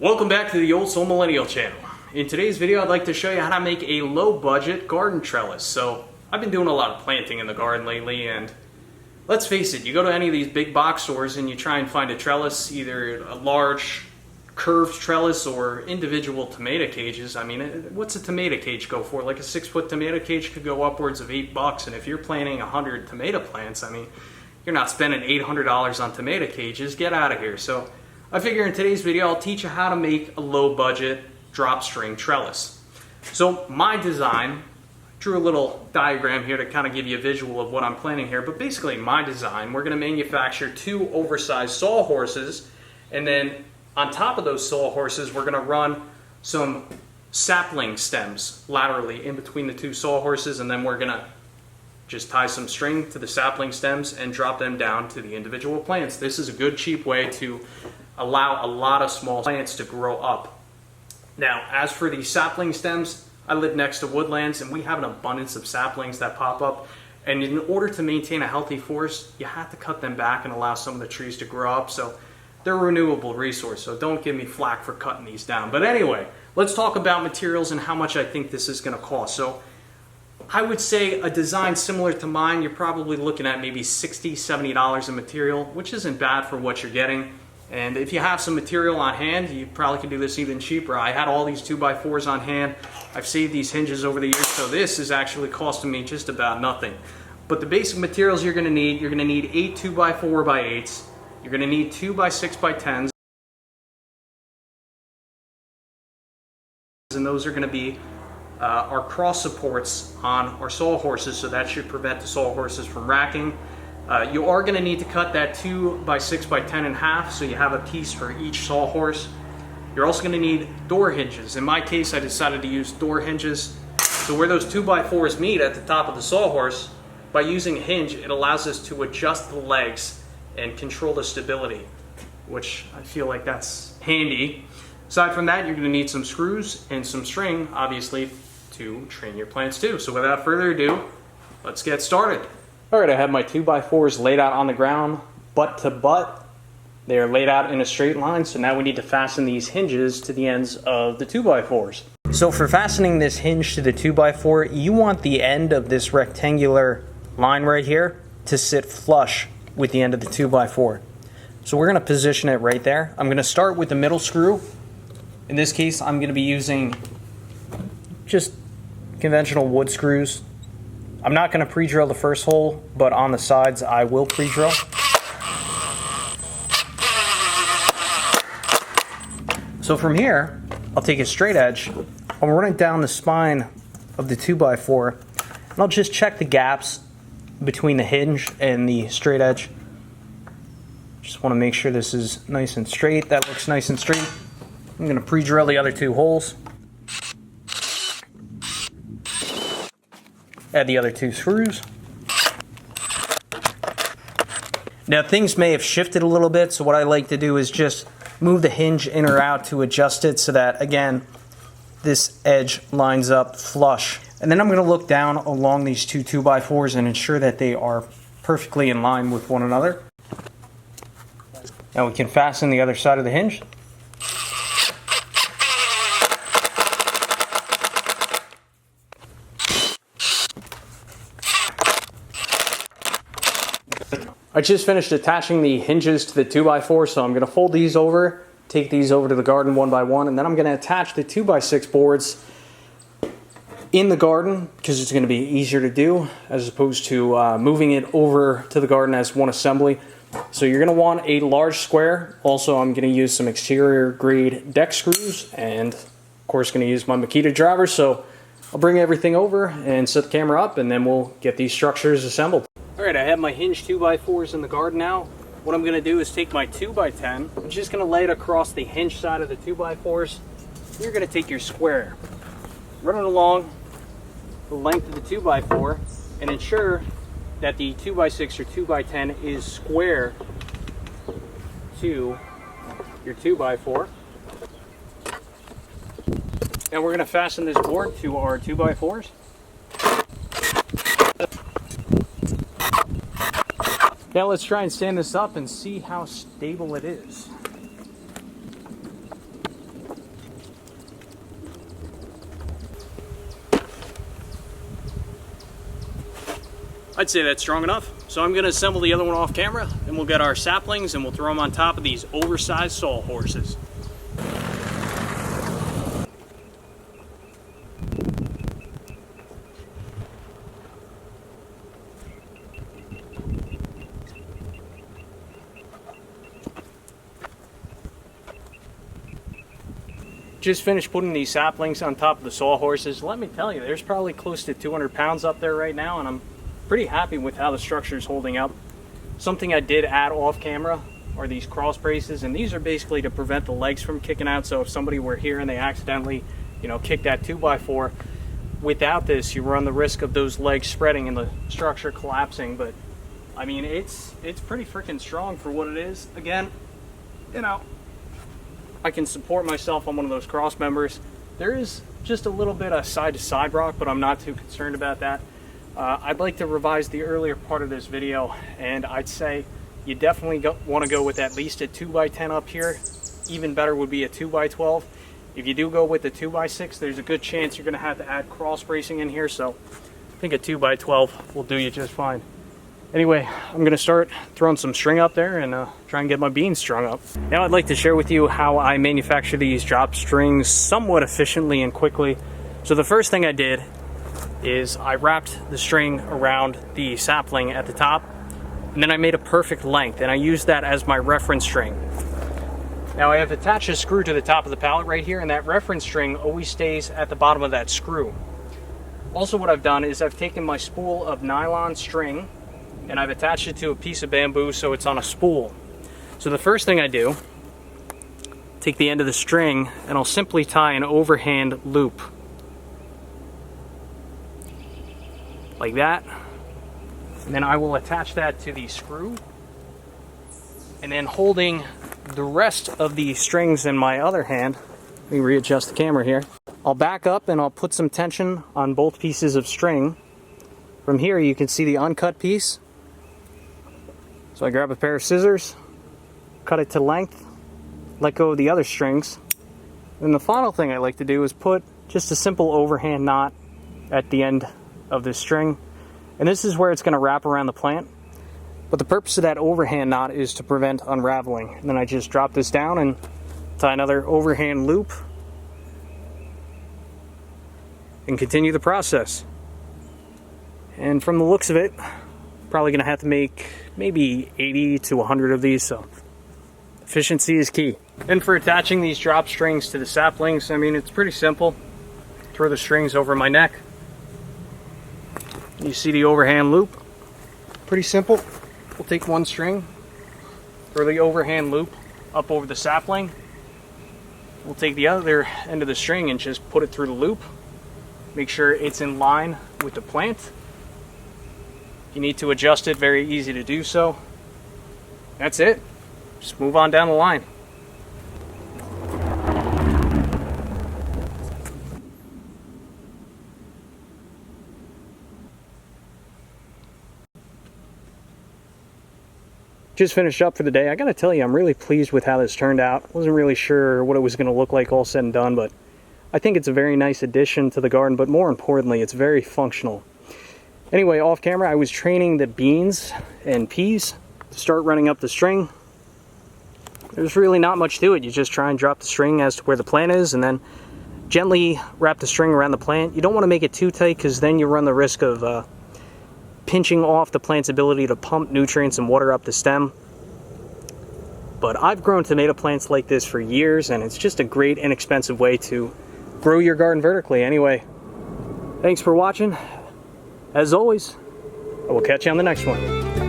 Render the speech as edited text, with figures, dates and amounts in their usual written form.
Welcome back to the Old Soul Millennial channel. In today's video, I'd like to show you how to make a low-budget garden trellis. So, I've been doing a lot of planting in the garden lately, and let's face it, you go to any of these big box stores and you try and find a trellis, either a large curved trellis or individual tomato cages. I mean, what's a tomato cage go for? Like a 6-foot tomato cage could go upwards of $8, and if you're planting 100 tomato plants, I mean, you're not spending $800 on tomato cages. Get out of here. So, I figure in today's video I'll teach you how to make a low budget drop string trellis. So my design, drew a little diagram here to kind of give you a visual of what I'm planning here, but basically my design, we're going to manufacture 2 oversized sawhorses, and then on top of those sawhorses we're going to run some sapling stems laterally in between the 2 sawhorses, and then we're going to just tie some string to the sapling stems and drop them down to the individual plants. This is a good cheap way to allow a lot of small plants to grow up. Now, as for the sapling stems, I live next to woodlands and we have an abundance of saplings that pop up, and in order to maintain a healthy forest, you have to cut them back and allow some of the trees to grow up. So they're a renewable resource, so don't give me flack for cutting these down. But anyway, let's talk about materials and how much I think this is going to cost. I would say a design similar to mine, you're probably looking at maybe $60, $70 in material, which isn't bad for what you're getting. And if you have some material on hand, you probably can do this even cheaper. I had all these 2x4s on hand. I've saved these hinges over the years, so this is actually costing me just about nothing. But the basic materials you're going to need 8 2x4x8s. You're going to need 2x6x10s. And those are going to be our cross supports on our sawhorses, so that should prevent the sawhorses from racking. You are going to need to cut that 2x6x10 in half, so you have a piece for each sawhorse. You're also going to need door hinges. In my case, I decided to use door hinges. So where those 2x4s meet at the top of the sawhorse, by using a hinge, it allows us to adjust the legs and control the stability, which I feel like that's handy. Aside from that, you're going to need some screws and some string, obviously, to train your plants too. So without further ado, let's get started. Alright, I have my 2x4s laid out on the ground, butt to butt. They are laid out in a straight line, so now we need to fasten these hinges to the ends of the 2x4s. So for fastening this hinge to the 2x4, you want the end of this rectangular line right here to sit flush with the end of the 2x4. So we're going to position it right there. I'm going to start with the middle screw. In this case, I'm going to be using just conventional wood screws. I'm not going to pre-drill the first hole, but on the sides I will pre-drill. So from here, I'll take a straight edge, I'll run it down the spine of the 2x4, and I'll just check the gaps between the hinge and the straight edge. Just want to make sure this is nice and straight. That looks nice and straight. I'm going to pre-drill the other 2 holes. Add the other 2 screws. Now things may have shifted a little bit, so what I like to do is just move the hinge in or out to adjust it so that, again, this edge lines up flush. And then I'm going to look down along these 2 2x4s and ensure that they are perfectly in line with one another. Now we can fasten the other side of the hinge. I just finished attaching the hinges to the 2x4, so I'm going to fold these over, take these over to the garden one by one, and then I'm going to attach the 2x6 boards in the garden because it's going to be easier to do as opposed to moving it over to the garden as one assembly. So you're going to want a large square. Also, I'm going to use some exterior grade deck screws and of course going to use my Makita driver. So I'll bring everything over and set the camera up, and then we'll get these structures assembled. Alright, I have my hinge 2x4s in the garden now. What I'm going to do is take my 2x10, I'm just going to lay it across the hinge side of the 2x4s. You're going to take your square, run it along the length of the 2x4, and ensure that the 2x6 or 2x10 is square to your 2x4. Now we're going to fasten this board to our 2x4s. Now let's try and stand this up and see how stable it is. I'd say that's strong enough. So I'm gonna assemble the other one off camera, and we'll get our saplings and we'll throw them on top of these oversized sawhorses. Just finished putting these saplings on top of the sawhorses. Let me tell you, there's probably close to 200 pounds up there right now, and I'm pretty happy with how the structure is holding up. Something I did add off camera are these cross braces, and these are basically to prevent the legs from kicking out. So if somebody were here and they accidentally, kick that 2x4, without this, you run the risk of those legs spreading and the structure collapsing. But I mean, it's pretty freaking strong for what it is. Again, I can support myself on one of those cross members. There is just a little bit of side-to-side rock, but I'm not too concerned about that. I'd like to revise the earlier part of this video, and I'd say you definitely want to go with at least a 2x10 up here. Even better would be a 2x12. If you do go with the 2x6, there's a good chance you're going to have to add cross bracing in here, so I think a 2x12 will do you just fine. Anyway, I'm going to start throwing some string up there and try and get my beans strung up. Now I'd like to share with you how I manufacture these drop strings somewhat efficiently and quickly. So the first thing I did is I wrapped the string around the sapling at the top, and then I made a perfect length, and I used that as my reference string. Now I have attached a screw to the top of the pallet right here, and that reference string always stays at the bottom of that screw. Also, what I've done is I've taken my spool of nylon string and I've attached it to a piece of bamboo so it's on a spool. So the first thing I do, take the end of the string and I'll simply tie an overhand loop. Like that. And then I will attach that to the screw. And then holding the rest of the strings in my other hand, let me readjust the camera here. I'll back up and I'll put some tension on both pieces of string. From here you can see the uncut piece. So I grab a pair of scissors, cut it to length, let go of the other strings. And the final thing I like to do is put just a simple overhand knot at the end of this string. And this is where it's going to wrap around the plant. But the purpose of that overhand knot is to prevent unraveling. And then I just drop this down and tie another overhand loop and continue the process. And from the looks of it, probably going to have to make maybe 80 to 100 of these, so efficiency is key. And for attaching these drop strings to the saplings, I mean, it's pretty simple. Throw the strings over my neck. You see the overhand loop? Pretty simple. We'll take one string, throw the overhand loop up over the sapling. We'll take the other end of the string and just put it through the loop. Make sure it's in line with the plant. If you need to adjust it, very easy to do so. That's it. Just move on down the line. Just finished up for the day. I gotta tell you, I'm really pleased with how this turned out. Wasn't really sure what it was gonna look like all said and done, but I think it's a very nice addition to the garden, but more importantly, it's very functional. Anyway, off camera, I was training the beans and peas to start running up the string. There's really not much to it. You just try and drop the string as to where the plant is, and then gently wrap the string around the plant. You don't want to make it too tight, because then you run the risk of pinching off the plant's ability to pump nutrients and water up the stem. But I've grown tomato plants like this for years, and it's just a great, inexpensive way to grow your garden vertically. Anyway, thanks for watching. As always, I will catch you on the next one.